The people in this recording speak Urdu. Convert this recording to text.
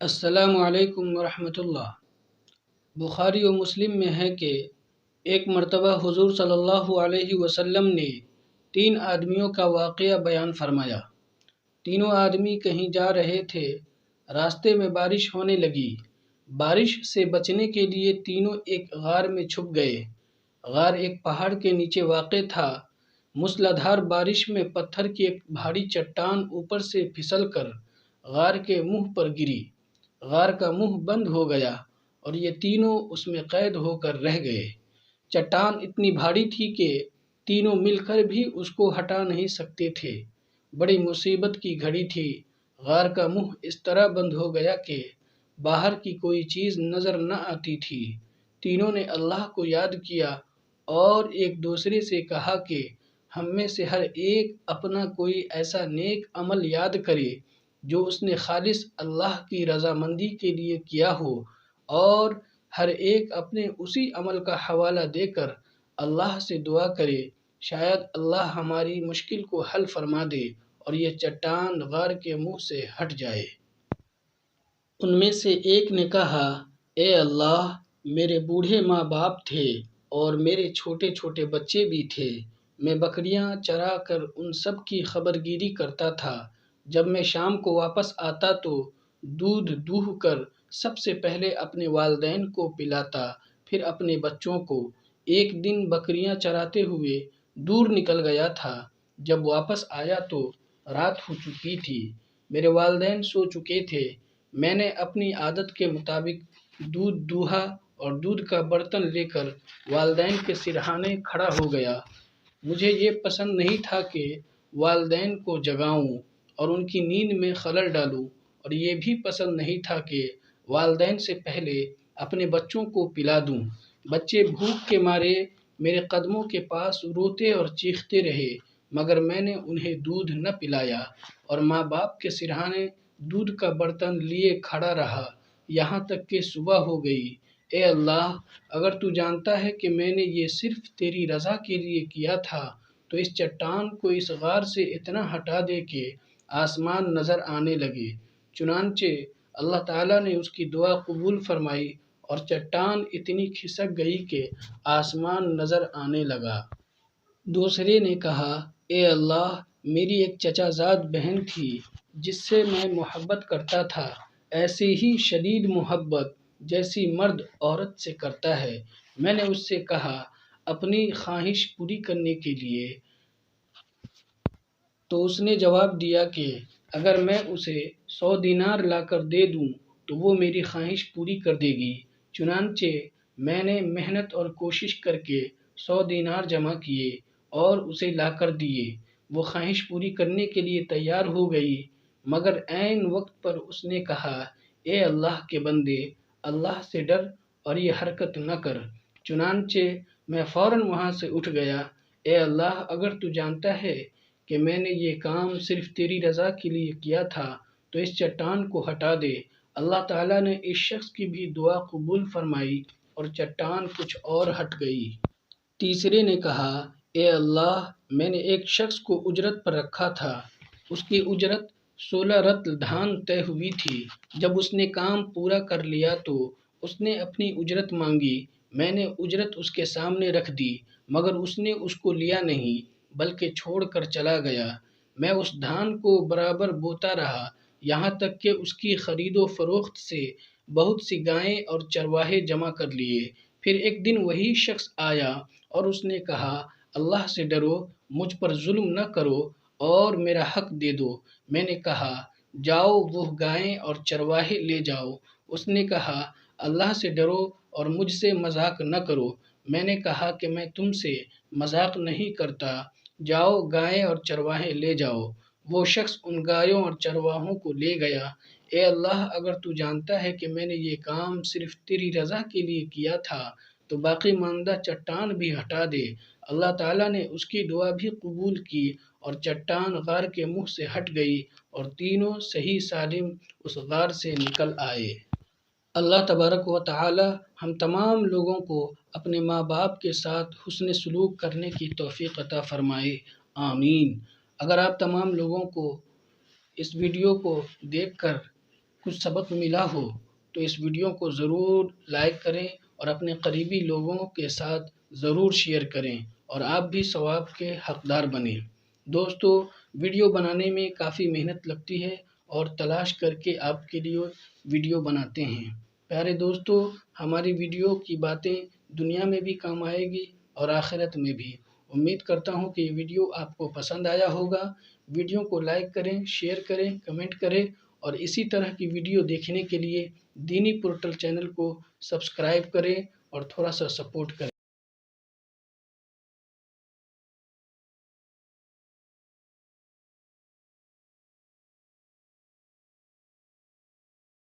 السلام علیکم ورحمۃ اللہ۔ بخاری و مسلم میں ہے کہ ایک مرتبہ حضور صلی اللہ علیہ وسلم نے 3 آدمیوں کا واقعہ بیان فرمایا۔ تینوں آدمی کہیں جا رہے تھے، راستے میں بارش ہونے لگی۔ بارش سے بچنے کے لیے تینوں ایک غار میں چھپ گئے۔ غار ایک پہاڑ کے نیچے واقع تھا۔ موسلادھار بارش میں پتھر کی ایک بھاری چٹان اوپر سے پھسل کر غار کے منہ پر گری۔ غار کا منہ بند ہو گیا اور یہ تینوں اس میں قید ہو کر رہ گئے۔ چٹان اتنی بھاری تھی کہ تینوں مل کر بھی اس کو ہٹا نہیں سکتے تھے۔ بڑی مصیبت کی گھڑی تھی۔ غار کا منہ اس طرح بند ہو گیا کہ باہر کی کوئی چیز نظر نہ آتی تھی۔ تینوں نے اللہ کو یاد کیا اور ایک دوسرے سے کہا کہ ہم میں سے ہر ایک اپنا کوئی ایسا نیک عمل یاد کرے جو اس نے خالص اللہ کی رضامندی کے لیے کیا ہو، اور ہر ایک اپنے اسی عمل کا حوالہ دے کر اللہ سے دعا کرے، شاید اللہ ہماری مشکل کو حل فرما دے اور یہ چٹان غار کے منہ سے ہٹ جائے۔ ان میں سے ایک نے کہا، اے اللہ، میرے بوڑھے ماں باپ تھے اور میرے چھوٹے چھوٹے بچے بھی تھے۔ میں بکریاں چرا کر ان سب کی خبرگیری کرتا تھا۔ جب میں شام کو واپس آتا تو دودھ دوہ کر سب سے پہلے اپنے والدین کو پلاتا، پھر اپنے بچوں کو۔ ایک دن بکریاں چراتے ہوئے دور نکل گیا تھا۔ جب واپس آیا تو رات ہو چکی تھی۔ میرے والدین سو چکے تھے۔ میں نے اپنی عادت کے مطابق دودھ دوہا اور دودھ کا برتن لے کر والدین کے سرہانے کھڑا ہو گیا۔ مجھے یہ پسند نہیں تھا کہ والدین کو جگاؤں اور ان کی نیند میں خلل ڈالوں، اور یہ بھی پسند نہیں تھا کہ والدین سے پہلے اپنے بچوں کو پلا دوں۔ بچے بھوک کے مارے میرے قدموں کے پاس روتے اور چیختے رہے، مگر میں نے انہیں دودھ نہ پلایا، اور ماں باپ کے سرہانے دودھ کا برتن لیے کھڑا رہا یہاں تک کہ صبح ہو گئی۔ اے اللہ، اگر تو جانتا ہے کہ میں نے یہ صرف تیری رضا کے لیے کیا تھا تو اس چٹان کو اس غار سے اتنا ہٹا دے کہ آسمان نظر آنے لگے۔ چنانچہ اللہ تعالیٰ نے اس کی دعا قبول فرمائی اور چٹان اتنی کھسک گئی کہ آسمان نظر آنے لگا۔ دوسرے نے کہا، اے اللہ، میری ایک چچا زاد بہن تھی جس سے میں محبت کرتا تھا، ایسی ہی شدید محبت جیسی مرد عورت سے کرتا ہے۔ میں نے اس سے کہا اپنی خواہش پوری کرنے کے لیے، تو اس نے جواب دیا کہ اگر میں اسے 100 دینار لا کر دے دوں تو وہ میری خواہش پوری کر دے گی۔ چنانچہ میں نے محنت اور کوشش کر کے 100 دینار جمع کیے اور اسے لا کر دیے۔ وہ خواہش پوری کرنے کے لیے تیار ہو گئی، مگر عین وقت پر اس نے کہا، اے اللہ کے بندے، اللہ سے ڈر اور یہ حرکت نہ کر۔ چنانچہ میں فوراً وہاں سے اٹھ گیا۔ اے اللہ، اگر تو جانتا ہے کہ میں نے یہ کام صرف تیری رضا کے لیے کیا تھا تو اس چٹان کو ہٹا دے۔ اللہ تعالیٰ نے اس شخص کی بھی دعا قبول فرمائی اور چٹان کچھ اور ہٹ گئی۔ تیسرے نے کہا، اے اللہ، میں نے ایک شخص کو اجرت پر رکھا تھا۔ اس کی اجرت 16 رطل دھان طے ہوئی تھی۔ جب اس نے کام پورا کر لیا تو اس نے اپنی اجرت مانگی۔ میں نے اجرت اس کے سامنے رکھ دی، مگر اس نے اس کو لیا نہیں بلکہ چھوڑ کر چلا گیا۔ میں اس دھان کو برابر بوتا رہا یہاں تک کہ اس کی خرید و فروخت سے بہت سی گائیں اور چرواہے جمع کر لیے۔ پھر ایک دن وہی شخص آیا اور اس نے کہا، اللہ سے ڈرو، مجھ پر ظلم نہ کرو اور میرا حق دے دو۔ میں نے کہا، جاؤ وہ گائیں اور چرواہے لے جاؤ۔ اس نے کہا، اللہ سے ڈرو اور مجھ سے مذاق نہ کرو۔ میں نے کہا کہ میں تم سے مذاق نہیں کرتا، جاؤ گائیں اور چرواہے لے جاؤ۔ وہ شخص ان گایوں اور چرواہوں کو لے گیا۔ اے اللہ، اگر تو جانتا ہے کہ میں نے یہ کام صرف تیری رضا کے لیے کیا تھا تو باقی ماندہ چٹان بھی ہٹا دے۔ اللہ تعالیٰ نے اس کی دعا بھی قبول کی اور چٹان غار کے منہ سے ہٹ گئی اور تینوں صحیح سالم اس غار سے نکل آئے۔ اللہ تبارک و تعالی ہم تمام لوگوں کو اپنے ماں باپ کے ساتھ حسن سلوک کرنے کی توفیق عطا فرمائے، آمین۔ اگر آپ تمام لوگوں کو اس ویڈیو کو دیکھ کر کچھ سبق ملا ہو تو اس ویڈیو کو ضرور لائک کریں اور اپنے قریبی لوگوں کے ساتھ ضرور شیئر کریں اور آپ بھی ثواب کے حقدار بنیں۔ دوستو، ویڈیو بنانے میں کافی محنت لگتی ہے اور تلاش کر کے آپ کے لیے ویڈیو بناتے ہیں۔ پیارے دوستو، ہماری ویڈیو کی باتیں دنیا میں بھی کام آئے گی اور آخرت میں بھی۔ امید کرتا ہوں کہ یہ ویڈیو آپ کو پسند آیا ہوگا۔ ویڈیو کو لائک کریں، شیئر کریں، کمنٹ کریں اور اسی طرح کی ویڈیو دیکھنے کے لیے دینی پورٹل چینل کو سبسکرائب کریں اور تھوڑا سا سپورٹ کریں۔